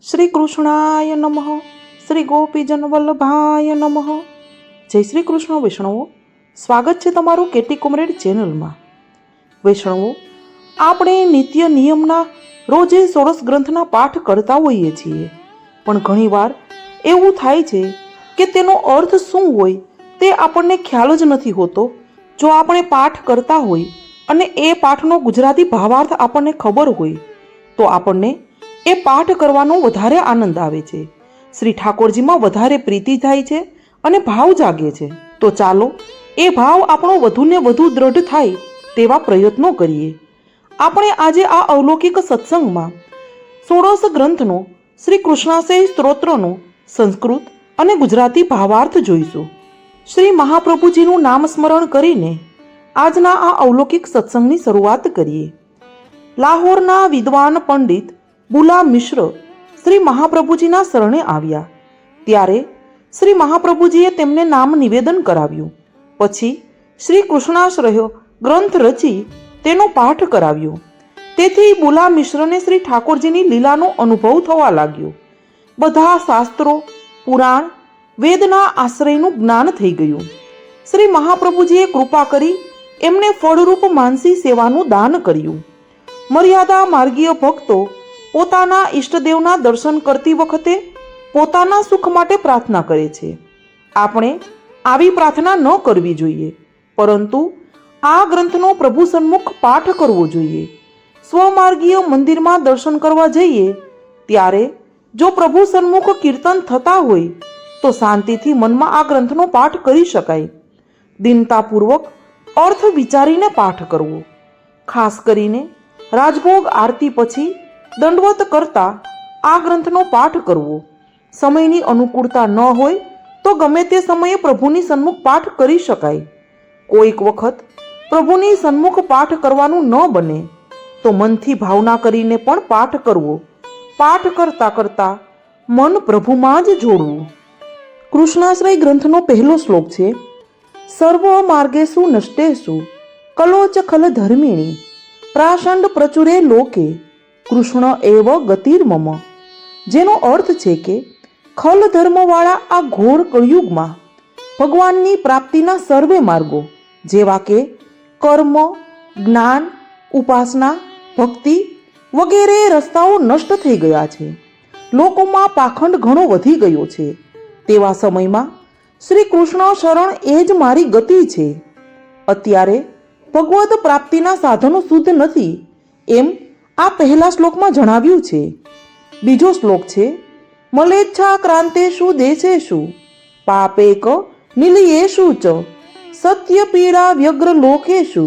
શ્રી કૃષ્ણાય નમઃ. શ્રી ગોપીજન વલ્લભાય નમઃ. જય શ્રી કૃષ્ણ વૈષ્ણવો. સ્વાગત છે તમારું કેટી કોમરેડ ચેનલમાં. વૈષ્ણવો, આપણે નિત્ય નિયમના રોજે 16 ગ્રંથના પાઠ કરતા હોઈએ છીએ, પણ ઘણીવાર એવું થાય છે કે તેનો અર્થ શું હોય તે આપણને ખ્યાલ જ નથી હોતો. જો આપણે પાઠ કરતા હોય અને એ પાઠનો ગુજરાતી ભાવાર્થ આપણને ખબર હોય તો આપણને એ પાઠ કરવાનો વધારે આનંદ આવે છે, શ્રી ઠાકોરજીમાં વધારે પ્રીતિ થાય છે અને ભાવ જાગે છે. તો ચાલો એ ભાવ આપણો વધુને વધુ દ્રઢ થાય તેવા પ્રયત્નો કરીએ. આપણે આજે આ અલૌકિક સત્સંગમાં 16 ગ્રંથનો શ્રી કૃષ્ણાશય સ્ત્રોત્રનો સંસ્કૃત અને ગુજરાતી ભાવાર્થ જોઈશું. શ્રી મહાપ્રભુજીનું નામ સ્મરણ કરીને આજના આ અલૌકિક સત્સંગની શરૂઆત કરીએ. લાહોરના વિદ્વાન પંડિત બુલા મિશ્ર શ્રી મહાપ્રભુજીના શરણે આવ્યા ત્યારે શ્રી મહાપ્રભુજીએ તેમને નામ નિવેદન કરાવ્યું. પછી શ્રી કૃષ્ણાશ્રય ગ્રંથ રચી તેનો પાઠ કરાવ્યો. તેથી બુલા મિશ્રને શ્રી ઠાકોરજીની લીલાનો અનુભવ થવા લાગ્યો. બધા શાસ્ત્રો, પુરાણ, વેદના આશ્રયનું જ્ઞાન થઈ ગયું. શ્રી મહાપ્રભુજીએ કૃપા કરી એમને ફળરૂપ માનસી સેવાનું દાન કર્યું. મર્યાદા માર્ગીય ભક્તો પોતાના ઈષ્ટદેવના દર્શન કરતી વખતે પોતાના સુખ માટે પ્રાર્થના કરે છે. આપણે આવી પ્રાર્થના ન કરવી જોઈએ, પરંતુ આ ગ્રંથનો પ્રભુ સન્મુખ પાઠ કરવો જોઈએ. સ્વમાર્ગીય મંદિરમાં દર્શન કરવા જઈએ ત્યારે જો પ્રભુ સન્મુખ કીર્તન થતા હોય તો શાંતિથી મનમાં આ ગ્રંથનો પાઠ કરી શકાય. દીનતાપૂર્વક અર્થ વિચારીને પાઠ કરવો. ખાસ કરીને રાજભોગ આરતી પછી દંડવત કરતા આ ગ્રંથનો પાઠ કરવો. સમયની અનુકૂળતા ન હોય તો ગમે તે સમયે પ્રભુની સન્મુખ પાઠ કરી શકાય. કોઈક વખત પ્રભુની સન્મુખ પાઠ કરવાનું ન બને તો મનથી ભાવના કરીને પણ પાઠ કરવો. પાઠ કરતા કરતા મન પ્રભુમાં જ જોડવું. કૃષ્ણાશ્રય ગ્રંથનો પહેલો શ્લોક છે: સર્વ માર્ગેષુ નષ્ટેષુ કલોચ ખલ ધર્મિણી પ્રાષંડ પ્રચુરે લોકે કૃષ્ણ એવ ગતિર્મમ. જેનો અર્થ છે કે ખલ ધર્મવાળા આ ઘોર કળયુગમાં ભગવાનની પ્રાપ્તિના સર્વે માર્ગો જેવા કે કર્મ, જ્ઞાન, ઉપાસના, ભક્તિ વગેરે રસ્તાઓ નષ્ટ થઈ ગયા છે. લોકોમાં પાખંડ ઘણો વધી ગયો છે. તેવા સમયમાં શ્રી કૃષ્ણ શરણ એ જ મારી ગતિ છે. અત્યારે ભગવત પ્રાપ્તિના સાધનો શુદ્ધ નથી એમ આ પહેલા શ્લોકમાં જણાવ્યું છે. બીજો શ્લોક છે: મલેચ્છા ક્રાંતેષુ દેશેષુ પાપેક નિલયેષુ ચ સત્ય પીડા વ્યગ્ર લોકેષુ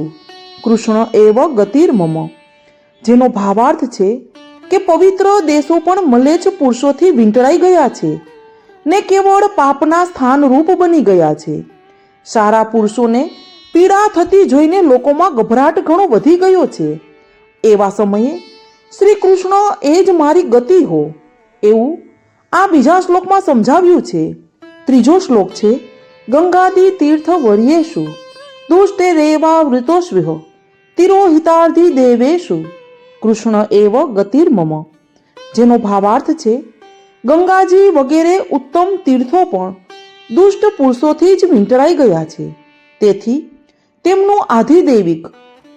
કૃષ્ણ એવ ગતિર્મમ. જેનો ભાવાર્થ છે કે પવિત્ર દેશો પણ મલેચ્છ પુરુષોથી વીંટળાઈ ગયા છે ને કેવળ પાપના સ્થાનરૂપ બની ગયા છે. સારા પુરુષોને પીડા થતી જોઈને લોકોમાં ગભરાટ ઘણો વધી ગયો છે. એવા સમયે શ્રી કૃષ્ણ એ જ મારી ગતિ હો એવું આ બીજા શ્લોકમાં સમજાવ્યું છે. ત્રીજો શ્લોક છે: ગંગાદી તીર્થ વર્યેષુ દુષ્ટે રેવા વૃતોસ્વિહ તિરોહિતાર્ધિ દેવેશુ કૃષ્ણ એવ ગતિર્મમ. જેનો ભાવાર્થ છે ગંગાજી વગેરે ઉત્તમ તીર્થો પણ દુષ્ટ પુરુષોથી જ વીંટળાઈ ગયા છે. તેથી તેમનું આધિદૈવિક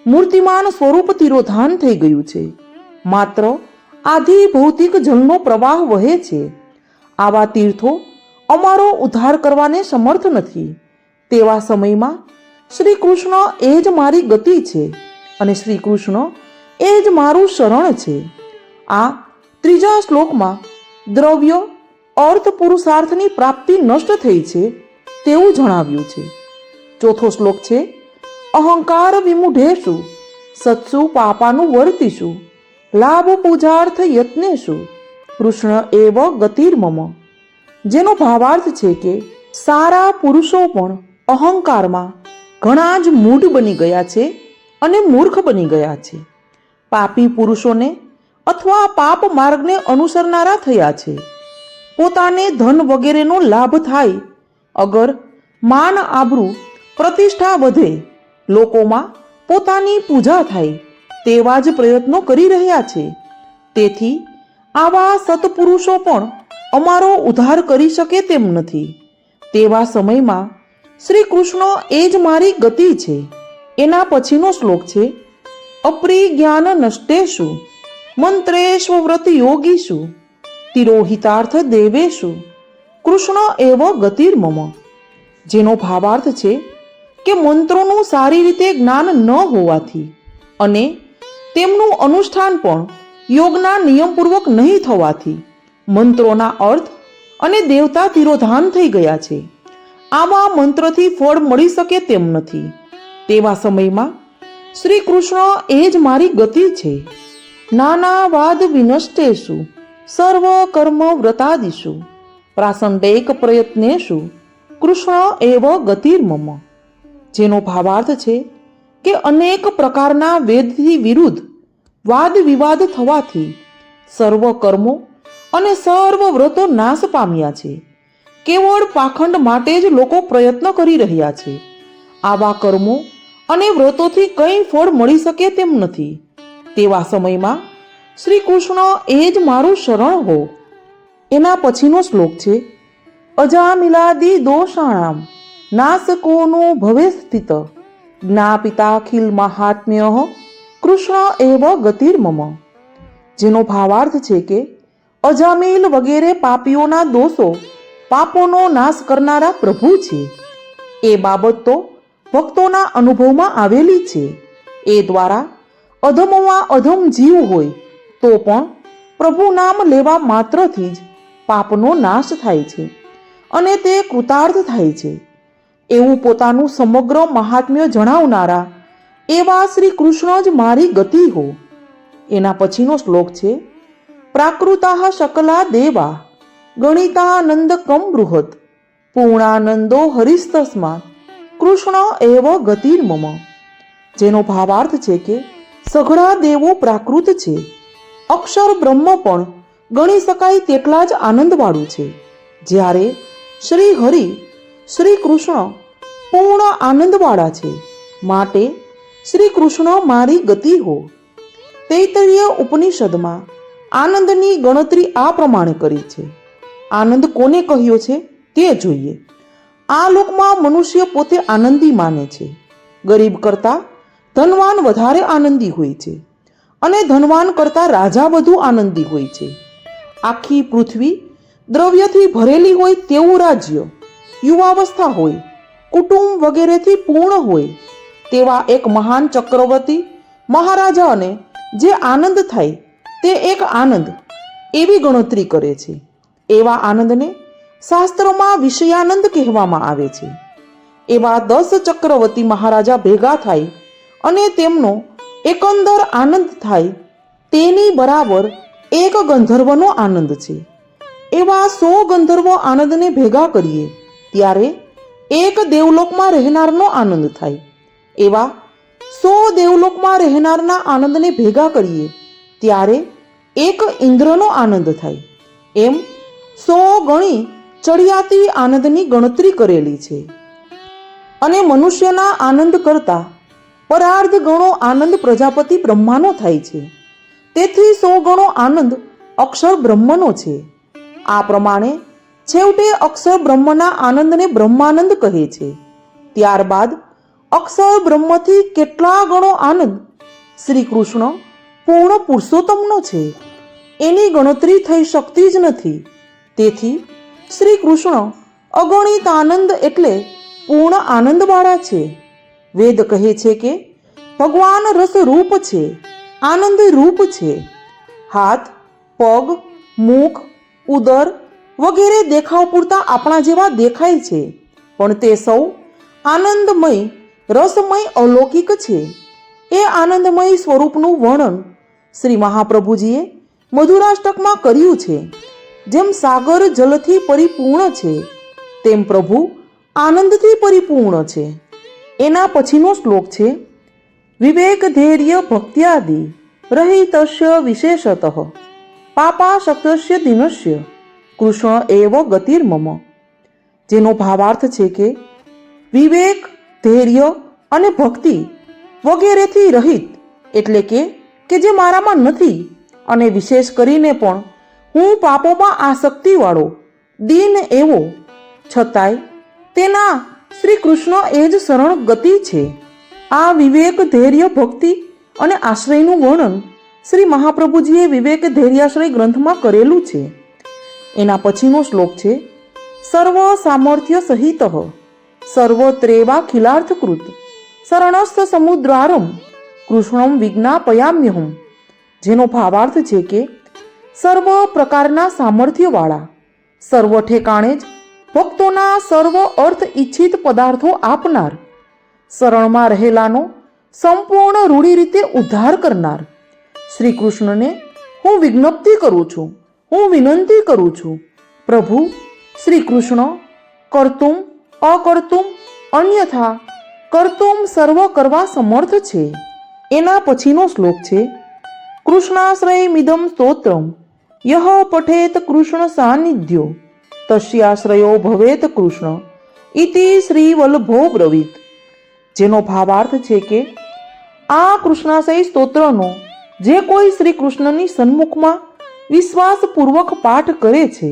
મૂર્તિમાન સ્વરૂપ તિરોધાન થઈ ગયું છે. માત્ર આધિ ભૌતિક જળનો પ્રવાહ વહે છે. આવા તીર્થો અમારો ઉદ્ધાર કરવાને સમર્થ નથી. તેવા સમયમાં શ્રી કૃષ્ણ એ જ મારી ગતિ છે અને શ્રી કૃષ્ણ એ જ મારું શરણ છે. આ ત્રીજા શ્લોકમાં દ્રવ્ય, અર્થ, પુરુષાર્થની પ્રાપ્તિ નષ્ટ થઈ છે તેવું જણાવ્યું છે. ચોથો શ્લોક છે: અહંકાર વિમુઢેષુ સત્સુ પાપાનું વર્તિષુ લાભ પૂજાર્થ યત્નેષુ કૃષ્ણ એવ ગતિર્મમ. જેનો ભાવાર્થ છે કે સારા પુરુષો પણ અહંકારમાં ઘણા જ મૂઢ બની ગયા છે અને મૂર્ખ બની ગયા છે. પાપી પુરુષોને અથવા પાપ માર્ગને અનુસરનારા થયા છે. પોતાને ધન વગેરેનો લાભ થાય, અગર માન, આબરૂ, પ્રતિષ્ઠા વધે, લોકોમાં પોતાની પૂજા થાય તેવા જ પ્રયત્નો કરી રહ્યા છે. તેથી આવા સત્પુરુષો પણ અમારો ઉદ્ધાર કરી શકે તેમ નથી. તેવા સમયમાં શ્રી કૃષ્ણ એ જ મારી ગતિ છે. એના પછીનો શ્લોક છે, અપ્રિજ્ઞાન નષ્ટેષુ મંત્રેષુ વ્રત યોગીષુ તિરોહિતાર્થ દેવેશુ કૃષ્ણ એવ ગતિર્મમ. જેનો ભાવાર્થ છે કે મંત્રોનું સારી રીતે જ્ઞાન ન હોવાથી અને તેમનું અનુષ્ઠાન પણ યોગના નિયમપૂર્વક નહીં થવાથી મંત્રોના અર્થ અને દેવતા તિરોધાન થઈ ગયા છે. આવા મંત્રથી ફળ મળી શકે તેમ નથી. તેવા સમયમાં શ્રી કૃષ્ણ એ જ મારી ગતિ છે. નાના વાદ વિનષ્ટેષુ સર્વ કર્મ વ્રતાદિષુ પ્રાસંડેક પ્રયત્નેષુ કૃષ્ણ એવ ગતિર્મમ. જેનો ભાવાર્થ છે કે અનેક પ્રકારના વેદથી વિરુદ્ધ વાદ વિવાદ થવાથી સર્વ કર્મો અને સર્વ વ્રતો નાશ પામ્યા છે. કેવળ પાખંડ માટે જ લોકો પ્રયત્ન કરી રહ્યા છે. આવા કર્મો અને વ્રતોથી કંઈ ફળ મળી શકે તેમ નથી. તેવા સમયમાં શ્રી કૃષ્ણ એ જ મારું શરણ હો. એના પછીનો શ્લોક છે, અજામિલાદિ દોષાણામ નાશકોનો ભવે સ્થિત જ્ઞાપિતાખિલ મહાત્મ્ય કૃષ્ણ એવ ગતિર્મમ. જેનો ભાવાર્થ છે કે અજામિલ વગેરે પાપીઓના દોષો પાપોનો નાશ કરનારા પ્રભુ છે. એ બાબત તો ભક્તોના અનુભવમાં આવેલી છે. એ દ્વારા અધમમાં અધમ જીવ હોય તો પણ પ્રભુ નામ લેવા માત્રથી જ પાપનો નાશ થાય છે અને તે કૃતાર્થ થાય છે. એવું પોતાનું સમગ્ર મહાત્મ્ય જણાવનારા એવા શ્રી કૃષ્ણ જ મારી ગતિ હો. એના પછીનો શ્લોક છે, પ્રાકૃતા શકલા દેવા ગણિતાનંદ કમ બૃહદ પૂર્ણાનંદો હરિસ્તસ્માત કૃષ્ણ એવ ગતિર્મમ. જેનો ભાવાર્થ છે કે સઘળા દેવો પ્રાકૃત છે. અક્ષર બ્રહ્મ પણ ગણી શકાય તેટલા જ આનંદવાળું છે. જ્યારે શ્રી હરિ શ્રી કૃષ્ણ પૂર્ણ આનંદવાળા છે. માટે શ્રી કૃષ્ણ મારી ગતિ હો. તૈત્તરીય ઉપનિષદમાં આનંદની ગણતરી આ પ્રમાણે કરી છે. આનંદ કોને કહ્યો છે તે જોઈએ. આ લોકમાં મનુષ્ય પોતે આનંદી માને છે. ગરીબ કરતાં ધનવાન વધારે આનંદી હોય છે અને ધનવાન કરતાં રાજા વધુ આનંદી હોય છે. આખી પૃથ્વી દ્રવ્યથી ભરેલી હોય તેવું રાજ્ય, યુવાવસ્થા હોય, કુટુંબ વગેરેથી પૂર્ણ હોય તેવા એક મહાન ચક્રવર્તી મહારાજાને જે આનંદ થાય તે એક આનંદ એવી ગણતરી કરે છે. એવા આનંદને શાસ્ત્રોમાં વિષયાનંદ કહેવામાં આવે છે. એવા 10 ચક્રવર્તી મહારાજા ભેગા થાય અને તેમનો એકંદર આનંદ થાય તેની બરાબર એક ગંધર્વનો આનંદ છે. એવા 100 ગંધર્વો આનંદને ભેગા કરીએ ત્યારે એક દેવલોકમાં રહેનારનો આનંદ થાય. એવા 100 દેવલોકમાં રહેનારના આનંદને ભેગા કરીએ ત્યારે એક ઇન્દ્રનો આનંદ થાય. એમ 100 ગણી ચડિયાતી આનંદની ગણતરી કરેલી છે. અને મનુષ્યના આનંદ કરતા પરાર્ધ ગણો આનંદ પ્રજાપતિ બ્રહ્માનો થાય છે. તેથી 100 ગણો આનંદ અક્ષર બ્રહ્મનો છે. આ પ્રમાણે છેવટે અક્ષર બ્રહ્મના આનંદને બ્રહ્માનંદ કહે છે. ત્યારબાદ અક્ષર બ્રહ્મથી કેટલા ગણો આનંદ શ્રી કૃષ્ણ પૂર્ણ પુરુષોત્તમનો છે એની ગણતરી થઈ શકતી જ નથી. તેથી શ્રી કૃષ્ણ અગણિત આનંદ એટલે પૂર્ણ આનંદવાળા છે. વેદ કહે છે કે ભગવાન રસ રૂપ છે, આનંદ રૂપ છે. હાથ, પગ, મુખ, ઉદર વગેરે દેખાવ પૂરતા આપણા જેવા દેખાય છે, પણ તે સૌ આનંદમય રસમય અલૌકિક છે. એ આનંદમય સ્વરૂપનું વર્ણન શ્રી મહાપ્રભુજીએ મધુરાષ્ટકમાં કર્યું છે. જેમ સાગર જલથી પરિપૂર્ણ છે તેમ પ્રભુ આનંદથી પરિપૂર્ણ છે. એના પછીનો શ્લોક છે, વિવેક ધૈર્ય ભક્ત્યાદિ રહિતસ્ય વિશેષતઃ પાપાશક્તસ્ય દિનસ્ય કૃષ્ણ એવ ગતિર્મમ. જેનો ભાવાર્થ છે કે વિવેક, ધૈર્ય અને ભક્તિ વગેરેથી રહિત એટલે કે જે મારામાં નથી અને વિશેષ કરીને પણ હું પાપોમાં આસક્તિવાળો દીન એવો, છતાંય તેના શ્રી કૃષ્ણ એ જ શરણ ગતિ છે. આ વિવેક, ધૈર્ય, ભક્તિ અને આશ્રયનું વર્ણન શ્રી મહાપ્રભુજીએ વિવેક ધૈર્યાશ્રય ગ્રંથમાં કરેલું છે. એના પછીનો શ્લોક છે, સર્વ સામર્થ્ય સહિત સર્વત્રેવાખિલાર્થકૃત શરણસ્થ સમુદ્રારમ કૃષ્ણમ વિજ્ઞાપયામ્યહમ, જેનો ભાવાર્થ છે કે સર્વ પ્રકારના સામર્થ્યવાળા, સર્વ ઠેકાણે જ ભક્તોના સર્વ અર્થ ઈચ્છિત પદાર્થો આપનાર, શરણમાં રહેલાનો સંપૂર્ણ રૂઢી રીતે ઉદ્ધાર કરનાર શ્રી કૃષ્ણને હું વિજ્ઞપ્તિ કરું છું, હું વિનંતી કરું છું. પ્રભુ શ્રી કૃષ્ણ કર્તુમ અકર્તુમ અન્યથા કર્તુમ સર્વ કરવા સમર્થ છે. એના પછીનો શ્લોક છે, કૃષ્ણાશ્રયમિદં સ્તોત્રમ યહ પઠેત કૃષ્ણ સાનિધ્યો તસ્યાશ્રયો ભવેત કૃષ્ણ ઇતિ શ્રી વલ્લભો બ્રવીત, જેનો ભાવાર્થ છે કે આ કૃષ્ણાશ્રય સ્તોત્રનો જે કોઈ શ્રી કૃષ્ણની સન્મુખમાં વિશ્વાસપૂર્વક પાઠ કરે છે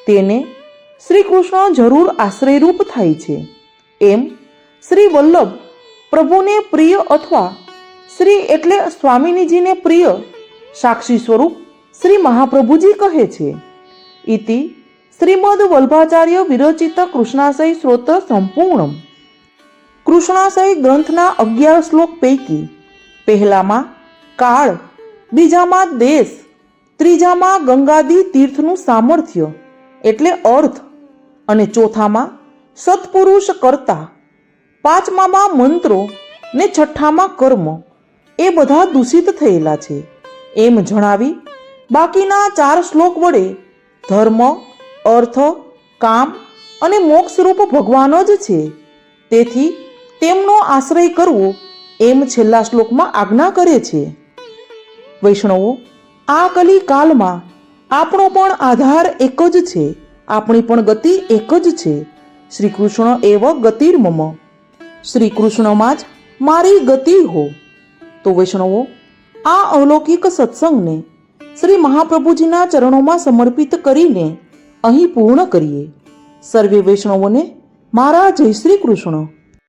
તેને શ્રી કૃષ્ણ જરૂર આશ્રયરૂપ થાય છે. એમ શ્રી વલ્લભ પ્રભુને પ્રિય અથવા શ્રી એટલે સ્વામિનીજીને પ્રિય સાક્ષી સ્વરૂપ શ્રી મહાપ્રભુજી કહે છે. ઇતિ શ્રીમદ વલ્ભાચાર્ય વિરચિત કૃષ્ણાશય સ્ત્રોત સંપૂર્ણમ. કૃષ્ણાશય ગ્રંથના 11 શ્લોક પૈકી પહેલામાં કાળ, બીજામાં દેશ, ત્રીજામાં ગંગાદી તીર્થનું સામર્થ્ય એટલે અર્થ અને ચોથામાં સત્પુરુષ કરતા, પાંચમામાં મંત્રો ને છઠ્ઠામાં કર્મ એ બધા દૂષિત થયેલા છે એમ જણાવી બાકીના 4 શ્લોક વડે ધર્મ, અર્થ, કામ અને મોક્ષરૂપ ભગવાન જ છે, તેથી તેમનો આશ્રય કરવો એમ છેલ્લા શ્લોકમાં આજ્ઞા કરે છે. વૈષ્ણવો, આ કલી કાલમાં આપણો પણ આધાર એક જ છે, આપણી પણ ગતિ એક જ છે. શ્રી કૃષ્ણ એવ ગતિર્મમ, શ્રી કૃષ્ણમાં જ મારી ગતિ હો. તો વૈષ્ણવો, આ અલૌકિક સત્સંગને શ્રી મહાપ્રભુજીના ચરણોમાં સમર્પિત કરીને અહીં પૂર્ણ કરીએ. સર્વે વૈષ્ણવોને મારા જય શ્રી કૃષ્ણ.